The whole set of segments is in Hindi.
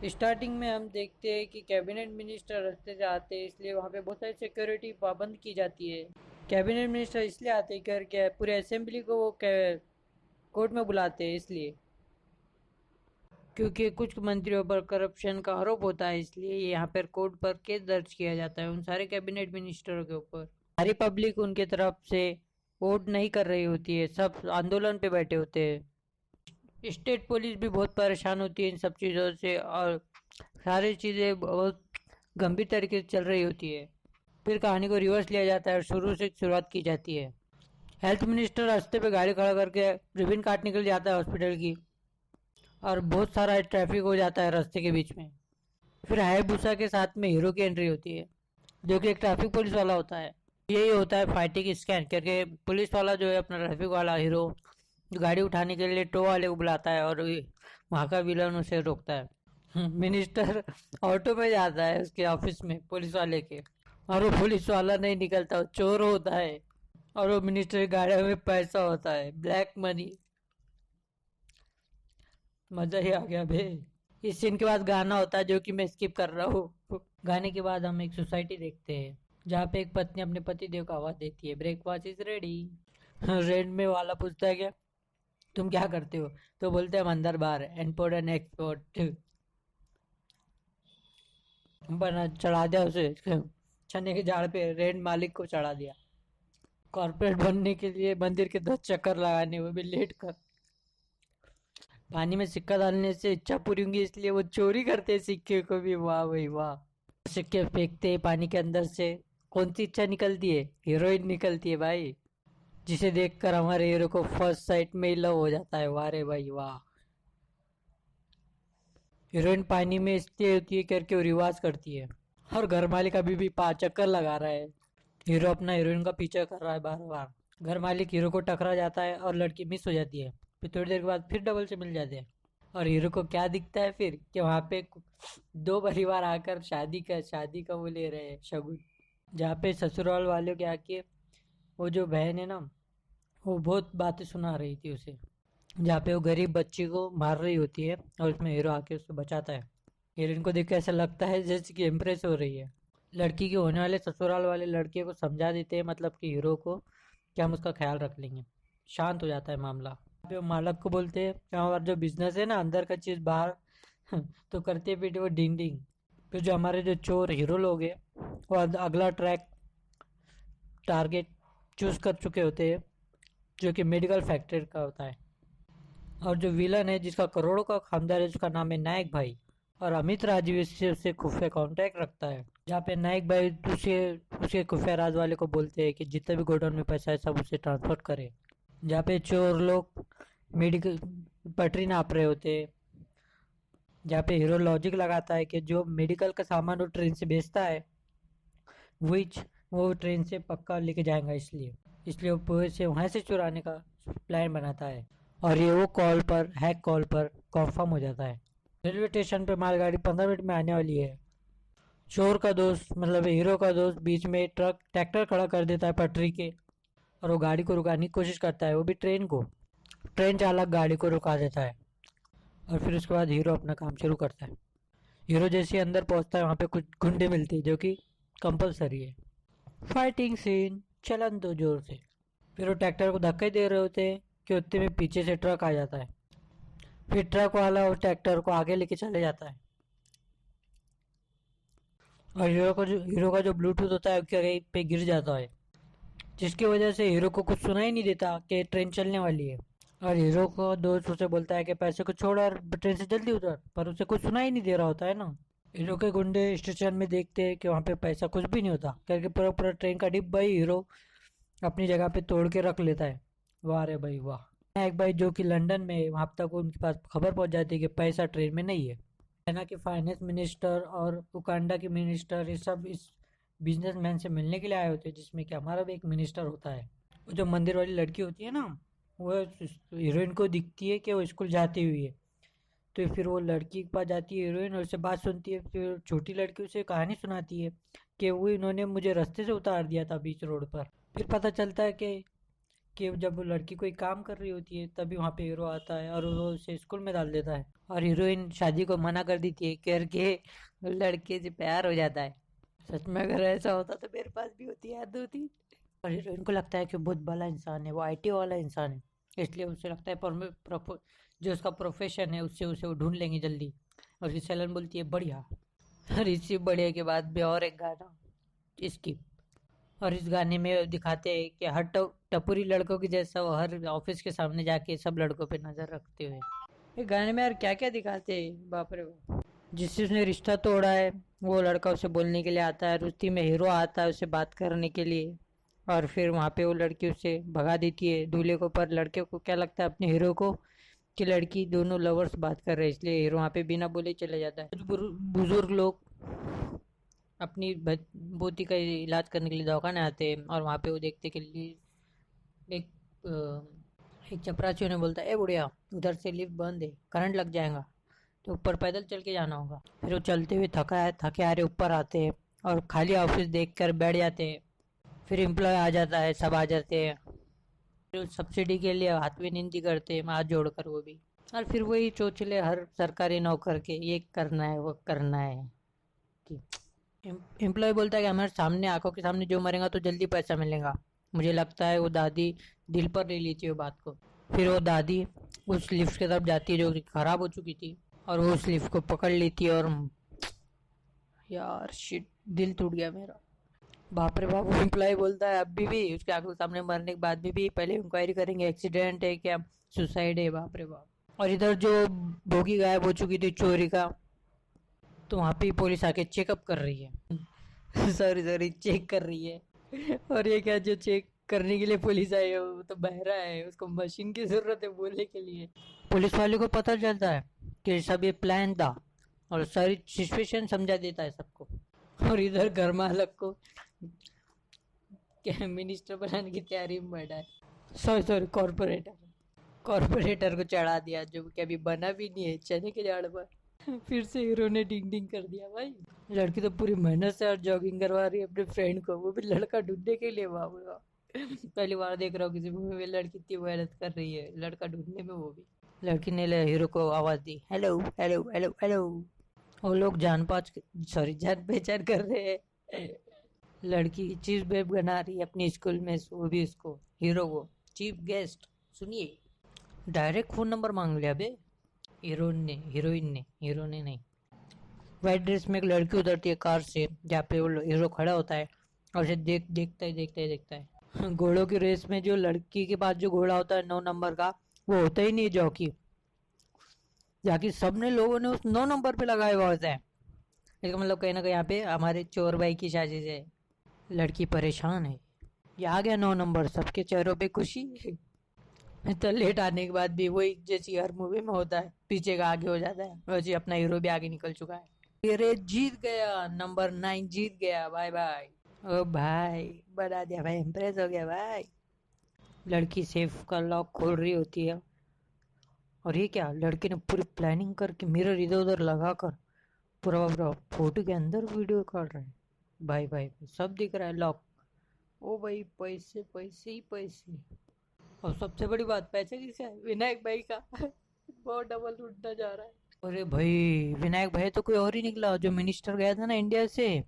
स्टार्टिंग में हम देखते हैं कि कैबिनेट मिनिस्टर रास्ते से आते हैं, इसलिए वहाँ पे बहुत सारी सिक्योरिटी पाबंद की जाती है। कैबिनेट मिनिस्टर इसलिए आते हैं करके पूरे असेंबली को वो कोर्ट में बुलाते हैं, इसलिए क्योंकि कुछ मंत्रियों पर करप्शन का आरोप होता है, इसलिए यहाँ पर कोर्ट पर केस दर्ज किया जाता है उन सारे कैबिनेट मिनिस्टरों के ऊपर। सारी पब्लिक उनके तरफ से वोट नहीं कर रही होती है, सब आंदोलन पे बैठे होते हैं। स्टेट पुलिस भी बहुत परेशान होती है इन सब चीज़ों से, और सारी चीज़ें बहुत गंभीर तरीके से चल रही होती है। फिर कहानी को रिवर्स लिया जाता है और शुरू से शुरुआत की जाती है। हेल्थ मिनिस्टर रास्ते पे गाड़ी खड़ा करके रिबन काट निकल जाता है हॉस्पिटल की, और बहुत सारा ट्रैफिक हो जाता है रास्ते के बीच में। फिर हायाबुसा के साथ में हीरो की एंट्री होती है, जो कि एक ट्रैफिक पुलिस वाला होता है। यही होता है फाइटिंग स्कैन करके, पुलिस वाला जो है अपना ट्रैफिक वाला हीरो गाड़ी उठाने के लिए टो वाले को बुलाता है, और वहाँ का विलन उसे रोकता है। मिनिस्टर ऑटो में जाता है उसके ऑफिस में पुलिस वाले के, और वो पुलिस वाला नहीं निकलता, वो चोर होता है। और वो मिनिस्टर की गाड़ी में पैसा होता है, ब्लैक मनी। मजा ही आ गया बे। इस सीन के बाद गाना होता है जो कि मैं स्किप कर रहा हूँ। गाने के बाद हम एक सोसाइटी देखते हैं जहाँ पे एक पत्नी अपने पति देव को आवाज देती है, ब्रेकफास्ट इज रेडी। रेड में वाला पूछता है क्या तुम क्या करते हो, तो बोलते हैं हम अंदर बाहर इम्पोर्ट एंड एक्सपोर्ट। बना चढ़ा दिया उसे चने के झाड़ पे, रेड मालिक को चढ़ा दिया। कॉर्पोरेट बनने के लिए मंदिर के 10 चक्कर लगाने, वो भी लेट कर। पानी में सिक्का डालने से इच्छा पूरी होंगी, इसलिए वो चोरी करते हैं सिक्के को भी। वाह भाई वाह। सिक्के फेंकते हैं पानी के अंदर से, कौन सी इच्छा निकलती है, हीरोइन निकलती है भाई, जिसे देखकर हमारे हीरो को फर्स्ट साइट में ही लव हो जाता है। वाह रे भाई वाह। हीरोइन पानी में इसलिए होती है करके वो रिवाज करती है, और घर मालिक अभी भी 5 चक्कर लगा रहा है। हीरो अपना हीरोइन का पीछा कर रहा है बार बार। घर मालिक हीरो को टकरा जाता है और लड़की मिस हो जाती है। फिर थोड़ी देर के बाद फिर डबल से मिल जाते हैं, और हीरो को क्या दिखता है फिर कि वहाँ पे दो परिवार आकर शादी का वो ले रहे हैं शगुन। जहाँ पे ससुराल वालों के आके वो जो बहन है ना, वो बहुत बातें सुना रही थी उसे, जहाँ पे वो गरीब बच्ची को मार रही होती है, और उसमें हीरो आके उसको बचाता है। हीरोइन को देख के ऐसा लगता है जैसे कि इम्प्रेस हो रही है। लड़की के होने वाले ससुराल वाले लड़के को समझा देते हैं, मतलब कि हीरो को, कि हम उसका ख्याल रख लेंगे। शांत हो जाता है मामला। फिर वो मालक को बोलते हैं कि हमारा जो बिजनेस है ना, अंदर का चीज़ बाहर तो करते पीटे वो डिंग डिंग। फिर जो हमारे जो चोर हीरो लोग हैं, वो अगला ट्रैक टारगेट चूज कर चुके होते हैं, जो कि मेडिकल फैक्ट्री का होता है। और जो विलन है जिसका करोड़ों का खानदार है, उसका नाम है नायक भाई, और अमित राजवी से उससे खुफिया कांटेक्ट रखता है। जहाँ पे नायक भाई दूसरे उसके खुफिया राज वाले को बोलते हैं कि जितना भी गोडाउन में पैसा है सब उसे ट्रांसफर करे। जहाँ पे चोर लोग मेडिकल पटरी नाप रहे होते हैं, जहाँ पे हीरो लॉजिक लगाता है कि जो मेडिकल का सामान वो ट्रेन से बेचता है, वही वो ट्रेन से पक्का लेके जाएगा, इसलिए इसलिए वो पूरे से वहां से चुराने का प्लान बनाता है। और ये वो कॉल पर हैक कॉल पर कंफर्म हो जाता है। रेलवे स्टेशन पे मालगाड़ी 15 मिनट में आने वाली है। चोर का दोस्त मतलब हीरो का दोस्त बीच में ट्रक ट्रैक्टर खड़ा कर देता है पटरी के, और वो गाड़ी को रुकाने की कोशिश करता है, वो भी ट्रेन को। ट्रेन चालक गाड़ी को रुका देता है, और फिर उसके बाद हीरो अपना काम शुरू करता है। हीरो जैसे अंदर पहुंचता है, वहां पे कुछ गुंडे मिलते हैं जो कि कंपलसरी है। फाइटिंग सीन चलन दो जोर से। फिर वो ट्रैक्टर को धक्के दे रहे होते हैं कि उतने में पीछे से ट्रक आ जाता है। फिर ट्रक वाला उस ट्रैक्टर को आगे लेके चले जाता है, और हीरो का जो ब्लूटूथ होता है कहीं पे गिर जाता है, जिसकी वजह से हीरो को कुछ सुनाई नहीं देता कि ट्रेन चलने वाली है। और हीरो को दोस्त उसे बोलता है कि पैसे को छोड़ और ट्रेन से जल्दी उतर, पर उसे कुछ सुनाई नहीं दे रहा होता है ना। हीरो के गुंडे स्टेशन में देखते हैं कि वहाँ पे पैसा कुछ भी नहीं होता, करके पूरा पूरा ट्रेन का डिब्बा ही हीरो अपनी जगह पे तोड़ के रख लेता है। वाह रे भाई वाह। एक भाई जो कि लंदन में है, वहां तक उनके पास खबर पहुंच जाती है कि पैसा ट्रेन में नहीं है। चाइना के फाइनेंस मिनिस्टर और उगांडा के मिनिस्टर ये सब इस बिजनेसमैन से मिलने के लिए आए होते हैं, जिसमें कि हमारा भी एक मिनिस्टर होता है। वो जो मंदिर वाली लड़की होती है ना, वो हीरोइन को दिखती है कि वो स्कूल जाती हुई है, तो फिर वो लड़की के पास जाती है हीरोइन, और उससे बात सुनती है। फिर छोटी लड़की उसे कहानी सुनाती है कि वो इन्होंने मुझे रास्ते से उतार दिया था बीच रोड पर। फिर पता चलता है कि कि जब वो लड़की कोई काम कर रही होती है तभी वहाँ पे हीरो आता है और वो उसे स्कूल में डाल देता है और हीरोइन शादी को मना कर देती है करके लड़के से प्यार हो जाता है। सच में अगर ऐसा होता तो मेरे पास भी होती है दो तीन। और हीरोइन को लगता है कि बहुत भला इंसान है, वो आईटी वाला इंसान है, इसलिए उसे लगता है जो उसका प्रोफेशन है उससे उसे वो ढूंढ लेंगे जल्दी। और उसकी सैलन बोलती है बढ़िया। और इसी बढ़िया के बाद भी और एक गाना इसकी। और इस गाने में दिखाते हैं कि हर टपुरी लड़कों की जैसा वो हर ऑफिस के सामने जाके सब लड़कों पे नजर रखते हुए। ये गाने में यार क्या क्या दिखाते हैं, बाप रे बाप। जिससे उसने रिश्ता तोड़ा है वो लड़का उसे बोलने के लिए आता है, रुस्ती में हीरो आता है उसे बात करने के लिए। और फिर वहाँ पे वो लड़की उसे भगा देती है दूल्हे को। पर लड़के को क्या लगता है अपने हीरो को कि लड़की दोनों लवर्स बात कर रहे हैं, इसलिए हीरो वहाँ पे बिना बोले चले जाता है। कुछ बुजुर्ग लोग अपनी बोती का इलाज करने के लिए दवाखाने आते हैं और वहाँ पे वो देखते के लिए एक एक चपरासी उन्हें बोलता है ए बुढ़िया उधर से लिफ्ट बंद है, करंट लग जाएगा, तो ऊपर पैदल चल के जाना होगा। फिर वो चलते हुए थके हारे ऊपर आते हैं और खाली ऑफिस देख कर बैठ जाते हैं। फिर एम्प्लॉय आ जाता है, सब आ जाते हैं। फिर सब्सिडी के लिए हाथ में विनती करते हैं हाथ जोड़कर वो भी। और फिर वही चोचले हर सरकारी नौकर के ये करना है वो करना है कि एम्प्लॉय बोलता है कि हमारे सामने आंखों के सामने जो मरेगा तो जल्दी पैसा मिलेगा। मुझे लगता है वो दादी दिल पर ले ली थी वो बात को। फिर वो दादी उस लिफ्ट की तरफ जाती है जो कि खराब हो चुकी थी और वो उस लिफ्ट को पकड़ लेती है और यार शिट दिल टूट गया मेरा। बाप रे बाप। वो एम्प्लॉय बोलता है अभी भी उसके आंखों के सामने मरने के बाद भी पहले इंक्वायरी करेंगे एक्सीडेंट है क्या सुसाइड है। बाप रे बाप। और इधर जो बोगी गायब हो चुकी थी चोरी का, तो वहाँ पे पुलिस आके चेकअप कर रही है सॉरी चेक कर रही है। और ये क्या जो चेक करने के लिए पुलिस आई है वो तो बहरा है, उसको मशीन की जरूरत है बोलने के लिए। पुलिस वाले को पता चलता है कि सब ये प्लान था और सारी सिचुएशन समझा देता है सबको। और इधर घर मालक को क्या मिनिस्टर बनाने की तैयारी में बैठा है। सॉरी कॉर्पोरेटर को चढ़ा दिया जो कि अभी बना भी नहीं है चने के झाड़ पर। फिर से हीरो ने डिंग डिंग कर दिया भाई। लड़की तो पूरी मेहनत से और जॉगिंग करवा रही है अपने फ्रेंड को, वो भी लड़का ढूंढने के लिए। वाह वाह। पहली बार देख रहा हूँ किसी मूवी में लड़की इतनी मेहनत कर रही है लड़का ढूंढने में, वो भी। लड़की ने हीरो को आवाज दी हेलो हेलो हेलो हेलो। वो लोग जान पहचान कर रहे हैं। लड़की चीज बेब बना रही है अपनी स्कूल में, वो भी उसको हीरो को चीफ गेस्ट सुनिए। डायरेक्ट फोन नंबर मांग लिया बे हीरोइन ने हीरो ने नहीं। व्हाइट ड्रेस में एक लड़की उतरती है कार से जहाँ पे वो हीरो खड़ा होता है और उसे देखता है। घोड़ों की रेस में जो लड़की के पास जो घोड़ा होता है 9 नंबर का, वो होता ही नहीं है जॉकी। जाकि सबने लोगों ने उस 9 नंबर पे लगाया हुआ होता है। इसका मतलब कहीं ना कहीं यहाँ पे हमारे चोर भाई की साजिश है। लड़की परेशान है, ये आ गया 9 नंबर, सबके चेहरों पे खुशी। तो लेट आने के बाद भी वही जैसी हर मूवी में होता है पीछे का आगे हो जाता है, वैसे अपना हीरो भी आगे निकल चुका है। ये रेस जीत गया, नंबर 9 जीत गया, बाय बाय। ओ भाई बना दिया भाई, इम्प्रेस हो गया भाई। लड़की सेफ का लॉक खोल रही होती है और ये क्या लड़के ने पूरी प्लानिंग करके मिरर इधर उधर लगाकर पूरा फोटो के अंदर वीडियो काट रहा है। भाई भाई सब दिख रहा है लॉक। ओ भाई पैसे पैसे ही पैसे। और सबसे बड़ी बात पैसे किसका है, विनायक भाई का। बहुत डबल उठना जा रहा है। अरे भाई विनायक भाई तो कोई और ही निकला, जो मिनिस्टर गया था ना इंडिया से,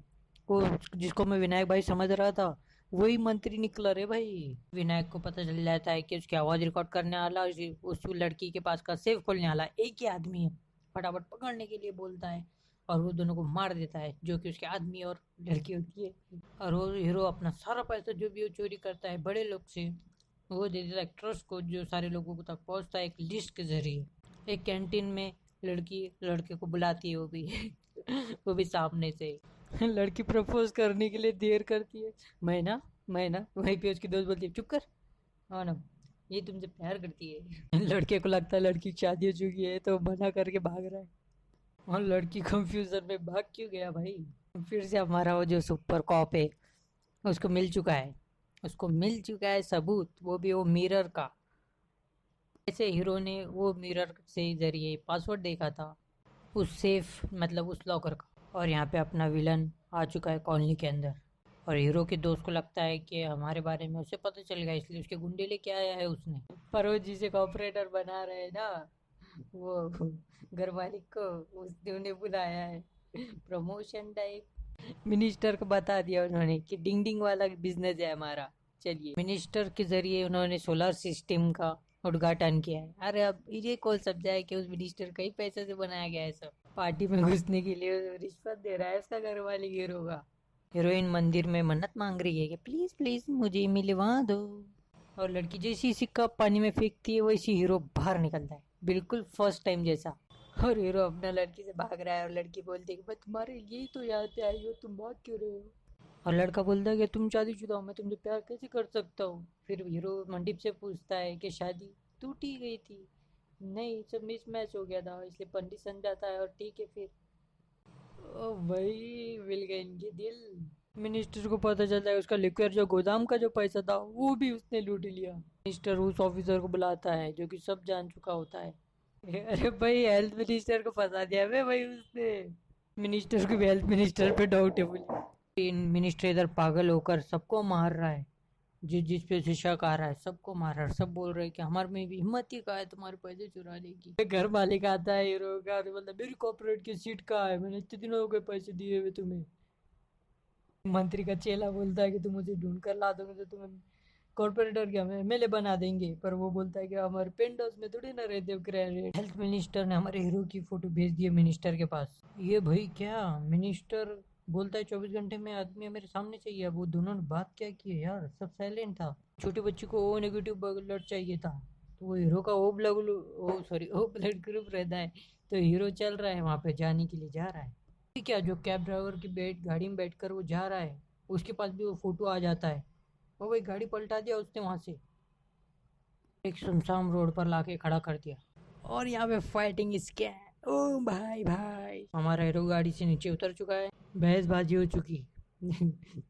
वो जिसको मैं विनायक भाई समझ रहा था वही मंत्री निकला रे भाई। विनायक को पता चल जाता है कि उसकी आवाज रिकॉर्ड करने वाला उस लड़की के पास का सेफ खोलने वाला एक ही आदमी है। फटाफट पकड़ने के लिए बोलता है और वो दोनों को मार देता है, जो कि उसके आदमी और लड़की होती है। और वो हीरो अपना सारा पैसा जो भी वो चोरी करता है बड़े लोग से, वो दे देता है ट्रस्ट को, जो सारे लोगों को तक पहुंचता है एक लिस्ट के जरिए। एक कैंटीन में लड़की लड़के को बुलाती है, वो भी वो भी सामने से। लड़की प्रपोज करने के लिए देर करती है। मैं ना वहीं पे उसकी दोस्त बोलती है चुप कर, हाँ ना ये तुमसे प्यार करती है। लड़के को लगता है लड़की की शादी हो चुकी है तो मना करके भाग रहा है। और लड़की कंफ्यूजन में भाग क्यों गया भाई। फिर से हमारा वो जो सुपर कॉप है उसको मिल चुका है सबूत, वो भी वो मिरर का। ऐसे हीरो ने वो मिरर से जरिए पासवर्ड देखा था उस सेफ मतलब उस लॉकर का। और यहाँ पे अपना विलन आ चुका है कॉलोनी के अंदर। और हीरो के दोस्त को लगता है कि हमारे बारे में उसे पता चल गया, इसलिए उसके गुंडे लेके आया है उसने। पर वो जिसे कॉपरेटर बना रहे हैं ना, वो घर मालिक को उसने उन्हें बुलाया है प्रमोशन टाइप। मिनिस्टर को बता दिया उन्होंने कि डिंग डिंग वाला बिजनेस है हमारा। चलिए, मिनिस्टर के जरिए उन्होंने सोलर सिस्टम का उद्घाटन किया है। अरे अब ये कौन समझा है कि उस मिनिस्टर का ही पैसे से बनाया गया है सब। पार्टी में घुसने के लिए रिश्वत दे रहा है उसका घर वाले हीरो का। हीरोइन मंदिर में मन्नत मांग रही है कि प्लीज प्लीज मुझे मिलवा दो, और लड़की जैसी सिक्का पानी में फेंकती है वैसी हीरो बाहर निकलता है, बिल्कुल फर्स्ट टाइम जैसा। और हीरो अपना लड़की से भाग रहा है और लड़की बोलती है कि मैं तुम्हारे लिए तो यहाँ पे आई हूँ, तुम भाग क्यों रहे हो। और लड़का बोलता है कि तुम शादीशुदा हो, मैं तुमसे प्यार कैसे कर सकता हूँ। फिर हीरो मंडप से पूछता है कि शादी टूट ही गई थी। नहीं, सब मिसमैच हो गया था, इसलिए पंडित समझाता है और ठीक है फिर। ओ भाई, मिल गए इनके दिल। मिनिस्टर को पता चलता है उसका लिक्विड जो गोदाम का जो पैसा था वो भी उसने लूट लिया। मिनिस्टर उस ऑफिसर को बुलाता है जो कि सब जान चुका होता है। अरे भाई, हेल्थ मिनिस्टर को फंसा दिया बे भाई उसने। मिनिस्टर को भी हेल्थ मिनिस्टर पे डाउट है बोले। मिनिस्टर इधर पागल होकर सबको मार रहा है, जिस पे से शक आ रहा है सबको मार रहा है। सब बोल रहे हैं कि हमारे में भी हिम्मत ही कहाँ है तुम्हारे पैसे चुराने की। घर मालिक आता है हीरो का और बोलता है मेरी कॉर्पोरेट की सीट कहाँ है, मैंने इतने दिनों हो गए पैसे दिए हुए तुम्हें। मंत्री का चेला बोलता है कि तुम मुझे ढूंढ कर ला दोगे तो तुम्हें कॉर्पोरेटर क्या हमें एमएलए बना देंगे। पर वो बोलता है कि हमारे पेंट हाउस में थोड़ी ना रहते हो किराए। हेल्थ मिनिस्टर ने हमारे हीरो की फोटो भेज दी है मिनिस्टर के पास। ये भाई क्या, मिनिस्टर बोलता है 24 घंटे में आदमी मेरे सामने चाहिए। अब वो दोनों ने बात क्या की है यार, सब साइलेंट था। छोटे बच्चे को ओ नेगेटिव ब्लड चाहिए था, तो वो हीरो का ओ ब्लड, ओ सॉरी, ओ ब्लड ग्रुप रहता है। तो हीरो चल रहा है वहां पे, जाने के लिए जा रहा है। क्या जो कैब ड्राइवर की गाड़ी में बैठकर वो जा रहा है, उसके पास भी वो फोटो आ जाता है। वो भाई गाड़ी पलटा दिया उसने वहां से, एक सुनसान रोड पर लाके खड़ा कर दिया। और यहाँ पे फाइटिंग स्कैम। ओ भाई भाई, हमारा हीरो गाड़ी से नीचे उतर चुका है, बहसबाजी हो चुकी।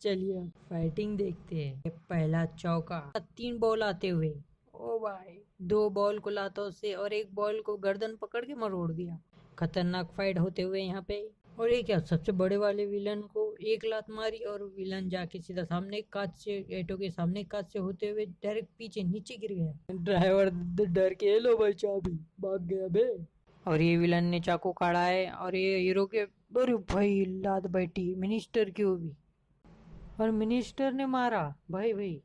चलिए फाइटिंग देखते हैं। पहला चौका, 3 बॉल आते हुए। ओ भाई, 2 बॉल को लातों से और एक बॉल को गर्दन पकड़ के मरोड़ दिया। खतरनाक फाइट होते हुए यहाँ पे। और ये क्या, सबसे बड़े वाले विलन को एक लात मारी और विलन जाके सीधा सामने कांच से, एटो के सामने कांच से होते हुए डायरेक्ट पीछे नीचे गिर गया। ड्राइवर डर के लो भाई चाबी, भाग गया बे। और ये विलन ने चाकू काढ़ा है और ये हीरो के, अरे भाई लात बैठी मिनिस्टर की वो भी, और मिनिस्टर ने मारा। भाई भाई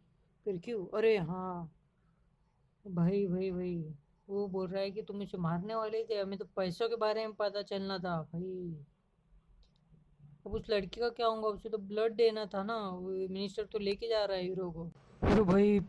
फिर क्यों, अरे हाँ भाई भाई भाई, वो बोल रहा है कि तुम इसे मारने वाले थे, हमें तो पैसों के बारे में पता चलना था भाई। अब उस लड़की का क्या होगा, उसे तो ब्लड देना था ना। वो मिनिस्टर तो लेके जा रहा है हीरो को। अरे भाई,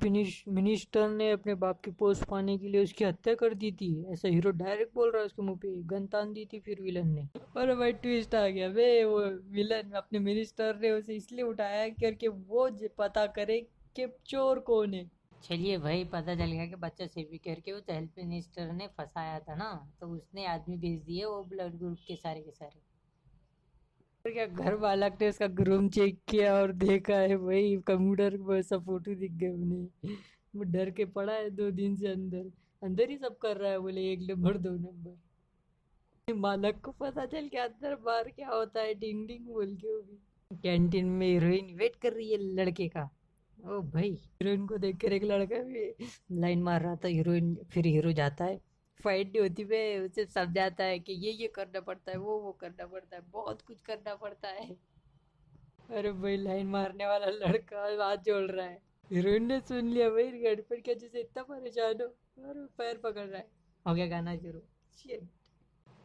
मिनिस्टर ने अपने बाप की पोस्ट पाने के लिए उसकी हत्या कर दी थी, ऐसा हीरो डायरेक्ट बोल रहा है उसके मुंह पे। गन तान दी थी फिर विलन ने। अरे भाई ट्विस्ट आ गया बे, वो विलन अपने मिनिस्टर ने उसे इसलिए उठाया करके वो पता करे कि चोर कौन है। चलिए भाई, पता चल गया कि बच्चा सेवी करके उस हेल्थ मिनिस्टर ने फंसाया था ना, तो उसने आदमी भेज दिए वो ब्लड ग्रुप के सारे। और क्या, घर मालक ने उसका रूम चेक किया और देखा है भाई कंप्यूटर पर ऐसा फोटो दिख गया उन्हें। वो डर के पड़ा है 2 दिन से अंदर, अंदर ही सब कर रहा है, बोले 1 नंबर 2 नंबर। मालक को पता चल के अंदर बाहर क्या होता है, डिंग डिंग बोल के वो भी। कैंटीन में हीरोइन वेट कर रही है लड़के का। ओ भाई, हीरोइन को देखकर एक लड़का भी लाइन मार रहा था। हीरोइन, फिर हीरो जाता है, फाइट नहीं होती वे, उसे समझाता है कि ये करना पड़ता है, वो करना पड़ता है, बहुत कुछ करना पड़ता है। अरे भाई, लाइन मारने वाला लड़का हाथ जोड़ रहा है। हीरोइन ने सुन लिया भाई, गड़बड़ क्या, जैसे इतना परेशान हो और पैर पकड़ रहा है। हो गया गाना शुरू। Shit.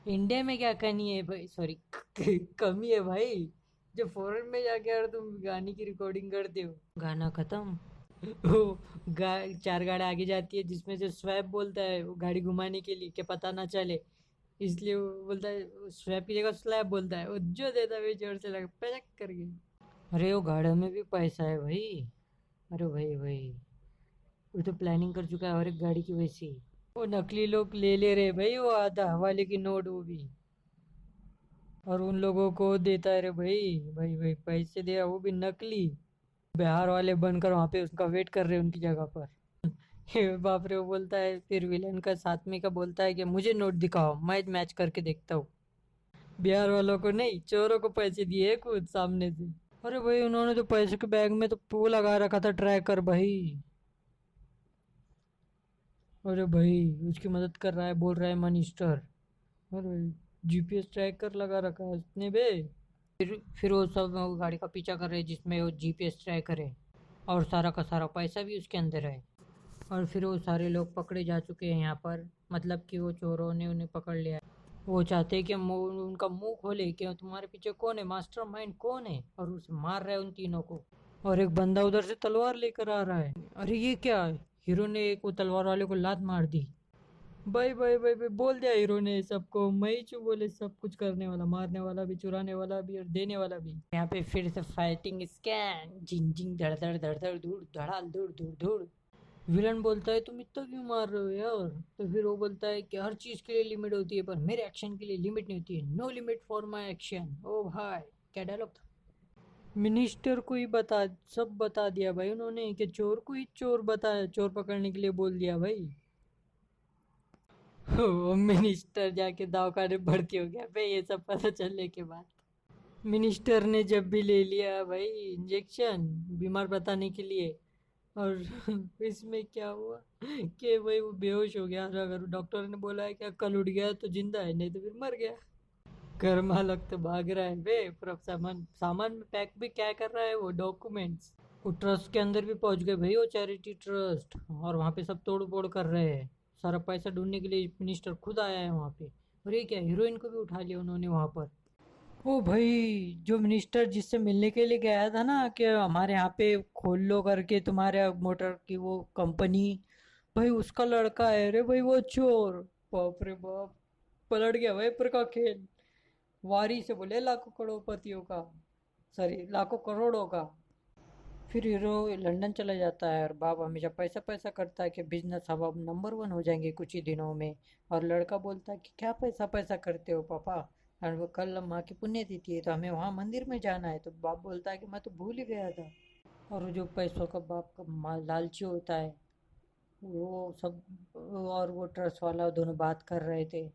इंडिया में क्या कमी है भाई, सॉरी कमी है भाई, जो फॉरेन में जाके अगर तुम गाने की रिकॉर्डिंग करते हो, गाना खत्म। वो 4 गाड़ी आगे जाती है जिसमें से स्वैप बोलता है वो गाड़ी घुमाने के लिए कि पता ना चले, इसलिए वो बोलता है स्वैप की जगह स्लैप बोलता है, वो जो देता है जोर से लगा पैक करके। अरे वो गाड़ियों में भी पैसा है भाई। अरे भाई भाई, वो तो प्लानिंग कर चुका है हर एक गाड़ी की वैसी। वो नकली लोग ले ले रहे भाई, वो आधा हवाले की नोट वो भी, और उन लोगों को देता है। रे भाई भाई भाई, पैसे दे रहा वो भी नकली। बिहार वाले बनकर वहां पे उसका वेट कर रहे हैं उनकी जगह पर। ये बाप रे, वो बोलता है फिर विलन का साथ में का बोलता है कि मुझे नोट दिखाओ, मैं मैच करके देखता हूँ। बिहार वालों को नहीं, चोरों को पैसे दिए खुद सामने से। अरे भाई उन्होंने तो पैसे के बैग में तो वो लगा रखा था ट्रैकर भाई। अरे भाई उसकी मदद कर रहा है, बोल रहा है मनिस्टर। अरे भाई जीपीएस ट्रैकर लगा रखा है उसने बे। फिर वो सब वो गाड़ी का पीछा कर रहे हैं जिसमें वो जीपीएस ट्रैकर है, और सारा का सारा पैसा भी उसके अंदर है। और फिर वो सारे लोग पकड़े जा चुके हैं यहाँ पर, मतलब कि वो चोरों ने उन्हें पकड़ लिया है। वो चाहते हैं कि उनका मुंह खोले कि तुम्हारे पीछे कौन है, मास्टरमाइंड कौन है, और उसे मार रहा है उन तीनों को। और एक बंदा उधर से तलवार लेकर आ रहा है। अरे ये क्या है? हीरो ने एक वो तलवार वाले को लात मार दी। भाई भाई भाई भाई बोल दिया हीरो ने सबको, मैं ही चुप बोले सब कुछ करने वाला, मारने वाला भी, चुराने वाला भी और देने वाला भी। यहाँ पे फिर से फाइटिंग स्कैन, जिंग जिंग धड़ धड़ धड़ धड़ धूड़ धड़ाल धूड़ धूड़ धूड़। विलन बोलता है तुम इतना क्यों मार रहे हो यार? तो फिर वो बोलता है कि हर चीज के लिए लिमिट होती है पर मेरे एक्शन के लिए लिमिट नहीं होती है, no limit for my action. ओ भाई क्या डायलॉग था। मिनिस्टर को ही सब बता दिया भाई उन्होंने कि चोर को ही चोर बताया, चोर पकड़ने के लिए बोल दिया भाई। वो मिनिस्टर जाके दवाखाने भर्ती हो गया भाई ये सब पता चलने के बाद। मिनिस्टर ने जब भी ले लिया भाई इंजेक्शन बीमार बताने के लिए। और इसमें क्या हुआ कि भाई वो बेहोश हो गया, और अगर डॉक्टर ने बोला है कि कल उठ गया तो जिंदा है, नहीं तो फिर मर गया। घर मालक तो भाग रहा है बे, पूरा सामान सामान में पैक भी क्या कर रहा है वो डॉक्यूमेंट्स। वो ट्रस्ट के अंदर भी पहुंच गए भाई, वो चैरिटी ट्रस्ट, और वहाँ पे सब तोड़ फोड़ कर रहे हैं। सारा पैसा ढूंढने के लिए मिनिस्टर खुद आया है वहाँ पे। और ये क्या, हीरोइन को भी उठा लिया उन्होंने वहाँ पर। ओ भाई जो मिनिस्टर जिससे मिलने के लिए गया था ना कि हमारे यहाँ पे खोल लो करके तुम्हारे मोटर की वो कंपनी, भाई उसका लड़का है रे भाई वो चोर। बाप रे बाप, पलट गया भाई पर का खेल। वारी से बोले लाखों करोड़पतियों का, सॉरी लाखों करोड़ों का। फिर हीरो लंदन चला जाता है और बाप हमेशा पैसा पैसा करता है कि बिजनेस अब हम नंबर वन हो जाएंगे कुछ ही दिनों में। और लड़का बोलता है कि क्या पैसा पैसा करते हो पापा, और वो कल माँ की पुण्यतिथि है तो हमें वहाँ मंदिर में जाना है। तो बाप बोलता है कि मैं तो भूल ही गया था। और वो जो पैसों का बाप का लालची होता है वो सब, और वो ट्रस्ट वाला दोनों बात कर रहे थे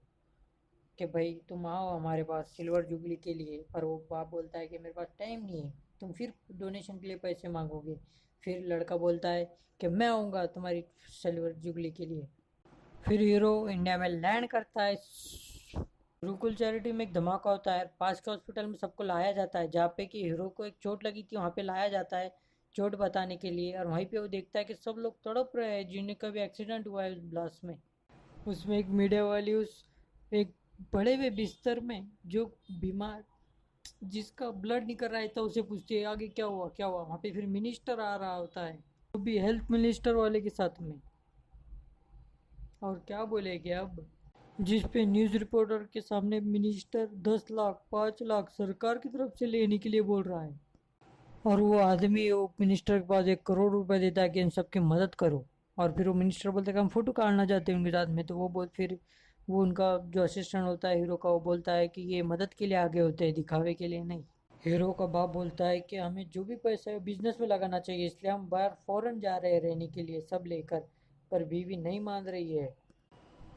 कि भाई तुम आओ हमारे पास सिल्वर जुबली के लिए, पर वो बाप बोलता है कि मेरे पास टाइम नहीं है, तुम फिर डोनेशन के लिए पैसे मांगोगे। फिर लड़का बोलता है कि मैं आऊँगा तुम्हारी सिल्वर जुबली के लिए। फिर हीरो इंडिया में लैंड करता है। गुरुकुल चैरिटी में एक धमाका होता है, पास के हॉस्पिटल में सबको लाया जाता है जहाँ पे कि हीरो को एक चोट लगी थी, वहाँ पे लाया जाता है चोट बताने के लिए। और वहीं पे वो देखता है कि सब लोग तड़प रहे हैं जिन्हें कभी एक्सीडेंट हुआ है उस ब्लास्ट में। उसमें एक मीडिया वाली उस एक पड़े हुए बिस्तर में जो बीमार जिसका ब्लड निकल रहा है तो उसे पूछती है आगे क्या हुआ क्या हुआ। वहाँ पे फिर मिनिस्टर आ रहा होता है, वो भी हेल्थ मिनिस्टर वाले के साथ में। और क्या बोलेगे अब, जिस पे न्यूज़ रिपोर्टर के सामने मिनिस्टर 10 लाख 5 लाख सरकार की तरफ से लेने के लिए बोल रहा है। और वो आदमी वो मिनिस्टर के पास 1 करोड़ रुपए देता है कि इन सबकी मदद करो। और फिर वो मिनिस्टर बोलता है कि हम फोटो काटना चाहते हैं उनके साथ में। तो वो बोल फिर वो उनका जो असिस्टेंट होता है हीरो का, वो बोलता है कि ये मदद के लिए आगे होते हैं, दिखावे के लिए नहीं। हीरो का बाप बोलता है कि हमें जो भी पैसा है बिजनेस में लगाना चाहिए, इसलिए हम बाहर फॉरेन जा रहे हैं रहने के लिए सब लेकर। पर बीवी नहीं मान रही है,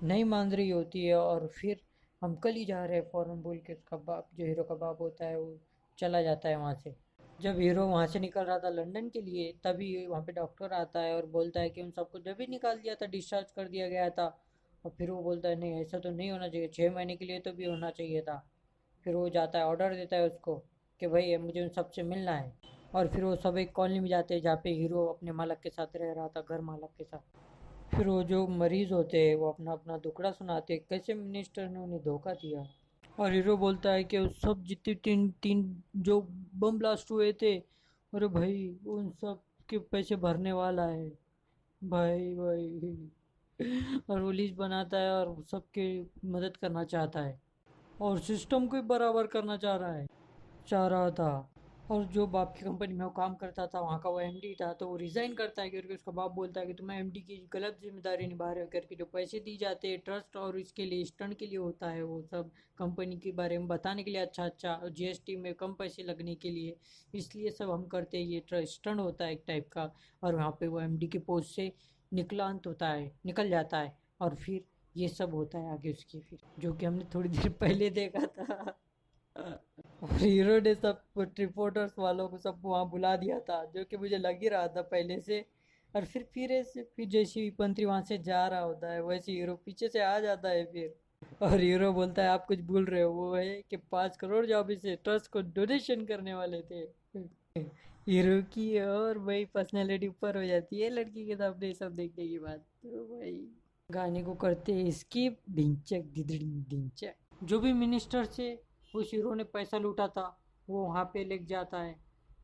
नहीं मान रही होती है। और फिर हम कल ही जा रहे हैं फॉरेन बोल के उसका बाप, जो हीरो का बाप होता है, वो चला जाता है वहाँ से। जब हीरो वहाँ से निकल रहा था लंदन के लिए तभी वहाँ पे डॉक्टर आता है और बोलता है कि उन सबको जब ही निकाल दिया था, डिस्चार्ज कर दिया गया था। और फिर वो बोलता है नहीं ऐसा तो नहीं होना चाहिए, 6 महीने के लिए तो भी होना चाहिए था। फिर वो जाता है ऑर्डर देता है उसको कि भाई मुझे उन सबसे मिलना है। और फिर वो सब एक कॉलोनी में जाते हैं जहाँ पे हीरो अपने मालक के साथ रह रहा था, घर मालक के साथ। फिर वो जो मरीज होते हैं वो अपना अपना दुखड़ा सुनाते हैं कैसे मिनिस्टर ने उन्हें धोखा दिया। और हीरो बोलता है कि उस सब जितने तीन तीन जो बम ब्लास्ट हुए थे, अरे भाई उन सब के पैसे भरने वाला है भाई भाई। और वो लिस्ट बनाता है और सबके मदद करना चाहता है, और सिस्टम को भी बराबर करना चाह रहा था। और जो बाप की कंपनी में वो काम करता था वहाँ का वो एमडी था, तो वो रिजाइन करता है क्योंकि उसका बाप बोलता है कि तुम एमडी की गलत जिम्मेदारी निभा रहे हो करके। जो पैसे दी जाते हैं ट्रस्ट और इसके लिए स्टंट के लिए होता है, वो सब कंपनी के बारे में बताने के लिए, अच्छा अच्छा जीएसटी में कम पैसे लगने के लिए, इसलिए सब हम करते हैं। ये ट्रस्ट स्टंट होता है एक टाइप का। और वहाँ पे वो एमडी के पोस्ट से निकलांत होता है, निकल जाता है। और फिर ये सब होता है आगे उसकी, फिर जो कि हमने थोड़ी देर पहले देखा था। हीरो ने सब रिपोर्टर्स वालों को सब वहाँ बुला दिया था, जो कि मुझे लग ही रहा था पहले से। और फिर जैसे ही मंत्री वहां से जा रहा होता है वैसे हीरो पीछे से आ जाता है फिर। और हीरो बोलता है आप कुछ भूल रहे हो, वो है कि 5 करोड़ जो अभी से ट्रस्ट को डोनेशन करने वाले थे। हीरो की और भाई पर्सनैलिटी ऊपर हो जाती है लड़की के सामने ये सब देखने के बाद। तो भाई गाने को करते हैं स्किप, ढिंचक ढिंचक ढिंचक। जो भी मिनिस्टर से उस हीरो ने पैसा लूटा था वो वहाँ पे लेके जाता है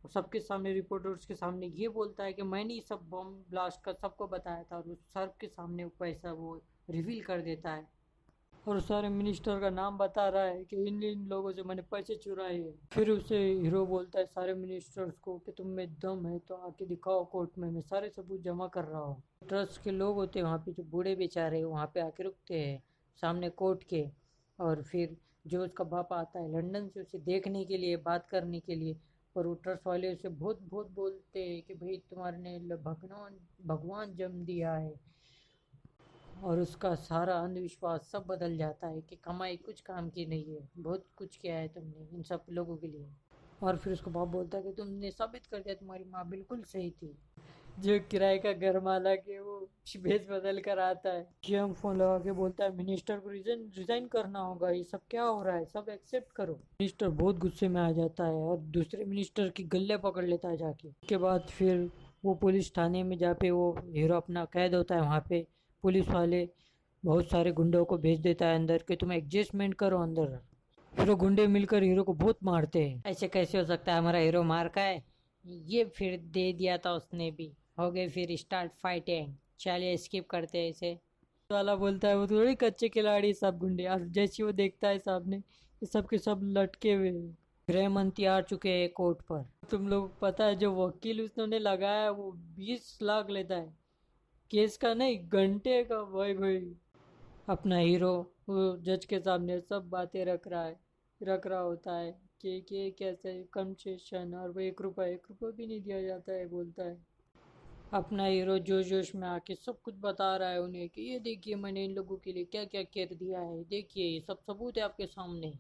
और सबके सामने, रिपोर्टर्स के सामने ये बोलता है कि मैंने ये सब बम ब्लास्ट का सबको बताया था, और उस सब के सामने वो पैसा वो रिवील कर देता है और सारे मिनिस्टर का नाम बता रहा है कि इन इन लोगों से मैंने पैसे चुराए हैं। फिर उसे हीरो बोलता है सारे मिनिस्टर्स को कि तुम में दम है तो आके दिखाओ कोर्ट में, मैं सारे सबूत जमा कर रहा हूँ। ट्रस्ट के लोग होते हैं वहाँ पे, जो बूढ़े बेचारे वहाँ पे आके रुकते हैं सामने कोर्ट के। और फिर जो उसका बाप आता है लंदन से उसे देखने के लिए, बात करने के लिए। पर वो ट्रस्ट वाले उसे बहुत बहुत बोलते हैं कि भाई तुम्हारे ने भगवान भगवान जन्म दिया है। और उसका सारा अंधविश्वास सब बदल जाता है कि कमाई कुछ काम की नहीं है, बहुत कुछ किया है तुमने इन सब लोगों के लिए। और फिर उसको बाप बोलता है कि तुमने साबित कर दिया, तुम्हारी माँ बिल्कुल सही थी। जो किराए का घर मालक है वो भेष बदल कर आता है, यंग फोन लगा के बोलता है मिनिस्टर को रिजाइन करना होगा, ये सब क्या हो रहा है, सब एक्सेप्ट करो। मिनिस्टर बहुत गुस्से में आ जाता है और दूसरे मिनिस्टर की गले पकड़ लेता है जाके। उसके बाद फिर वो पुलिस थाने में जहाँ पे वो हीरो अपना कैद होता है वहाँ पे पुलिस वाले बहुत सारे गुंडों को भेज देता है अंदर कि तुम एडजस्टमेंट करो अंदर। फिर वो गुंडे मिलकर हीरो को बहुत मारते हैं। ऐसे कैसे हो सकता है, हमारा हीरो मार का है, ये फिर दे दिया था उसने भी। हो गए फिर स्टार्ट फाइटिंग, चलिए स्किप करते हैं इसे। वाला बोलता है वो थोड़ी कच्चे खिलाड़ी सब गुंडे, और जैसे वो देखता है सामने ये सब के सब लटके हुए हैं। गृह मंत्री आ चुके हैं कोर्ट पर। तुम लोग पता है जो वकील उसने लगाया है वो 20 लाख लेता है केस का, नहीं घंटे का। भाई भाई अपना हीरो वो जज के सामने सब बातें रख रहा होता है कि कैसे कंसेशन, और वो 1 रुपया भी नहीं दिया जाता है बोलता है। अपना हीरो जोश जोश में आके सब कुछ बता रहा है उन्हें कि ये देखिए मैंने इन लोगों के लिए क्या क्या कर दिया है, देखिए ये सब सबूत है आपके सामने।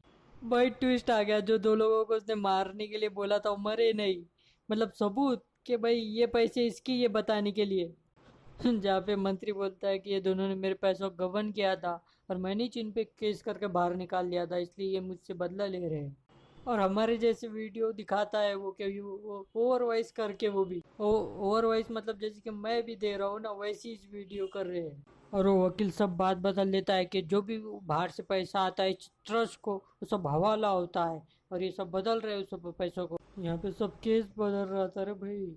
भाई ट्विस्ट आ गया, जो 2 लोगों को उसने मारने के लिए बोला था वो मरे नहीं, मतलब सबूत कि भाई ये पैसे इसकी, ये बताने के लिए। जहाँ पे मंत्री बोलता है कि ये दोनों ने मेरे पैसों का गबन किया था और मैंने ही जिन पे केस करके बाहर निकाल दिया था, इसलिए ये मुझसे बदला ले रहे हैं। और हमारे जैसे वीडियो दिखाता है वो कि वो ओवर वॉइस करके, वो भी ओवर वॉइस मतलब जैसे कि मैं भी दे रहा हूँ ना वैसी इस वीडियो कर रहे हैं। और वो वकील सब बात बदल देता है कि जो भी बाहर से पैसा आता है ट्रस्ट को वो सब हवाला होता है, और ये सब बदल रहे हैं उस सब पैसों को। यहाँ पे सब केस बदल रहा था रे भाई।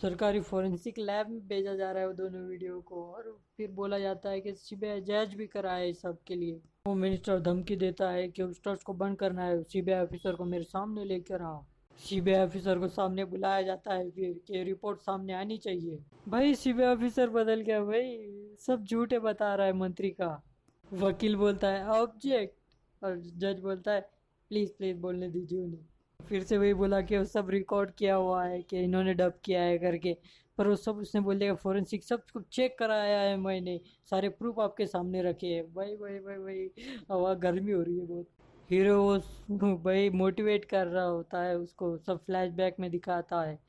सरकारी फोरेंसिक लैब में भेजा जा रहा है वो दोनों वीडियो को, और फिर बोला जाता है कि सीबीआई जांच भी कराए इस सब के लिए। वो मिनिस्टर धमकी देता है कि उस ट्रस्ट को बंद करना है, सीबीआई ऑफिसर को मेरे सामने लेकर आ। सीबीआई ऑफिसर को सामने बुलाया जाता है फिर कि रिपोर्ट सामने आनी चाहिए। भाई सीबीआई ऑफिसर बदल गया भाई, सब झूठे बता रहा है मंत्री का। वकील बोलता है ऑब्जेक्ट, और जज बोलता है प्लीज प्लीज बोलने दीजिए उन्हें। फिर से वही बोला कि वो सब रिकॉर्ड किया हुआ है कि इन्होंने डब किया है करके। पर वो सब उसने बोल दिया फोरेंसिक सब कुछ चेक कराया है मैंने, सारे प्रूफ आपके सामने रखे हैं। भाई भाई भाई भाई हवा गर्मी हो रही है बहुत। हीरो भाई मोटिवेट कर रहा होता है उसको, सब फ्लैशबैक में दिखाता है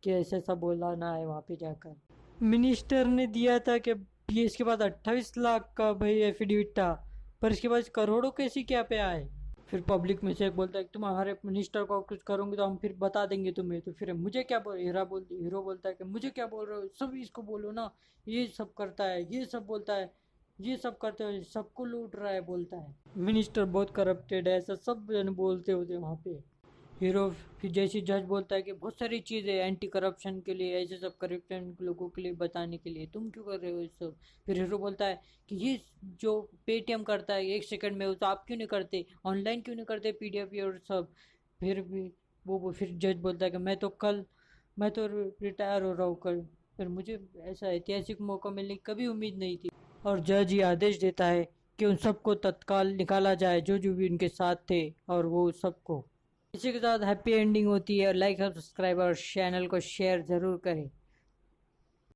कि ऐसे सब बोलाना है वहाँ पे जाकर। मिनिस्टर ने दिया था कि ये इसके बाद 28 लाख का भाई एफिडेविट था, पर इसके बाद करोड़ों कैसे क्या पे आए। फिर पब्लिक में से एक बोलता है कि तुम हमारे मिनिस्टर को कुछ करोगे तो हम फिर बता देंगे तुम्हें। तो फिर मुझे क्या बोल, हीरो बोलता है कि मुझे क्या बोल रहे हो, सब इसको बोलो ना, ये सब करता है, ये सब बोलता है, ये सब करते हो, सबको लूट रहा है बोलता है। मिनिस्टर बहुत करप्टेड है, ऐसा सब जन बोलते होते वहाँ पे। हीरो फिर जैसे जज बोलता है कि बहुत सारी चीज़ें एंटी करप्शन के लिए, ऐसे सब करप्शन लोगों के लिए बताने के लिए, तुम क्यों कर रहे हो ये सब। फिर हीरो बोलता है कि ये जो पेटीएम करता है 1 सेकंड में, वो तो आप क्यों नहीं करते, ऑनलाइन क्यों नहीं करते पीडीएफ और सब। फिर भी वो फिर जज बोलता है कि मैं तो रिटायर हो रहा हूँ कल, फिर मुझे ऐसा ऐतिहासिक मौका मिलने की कभी उम्मीद नहीं थी। और जज ये आदेश देता है कि उन सबको तत्काल निकाला जाए जो जो भी उनके साथ थे, और वो सबको। इसी के साथ हैप्पी एंडिंग होती है। लाइक और सब्सक्राइब और चैनल को शेयर ज़रूर करें।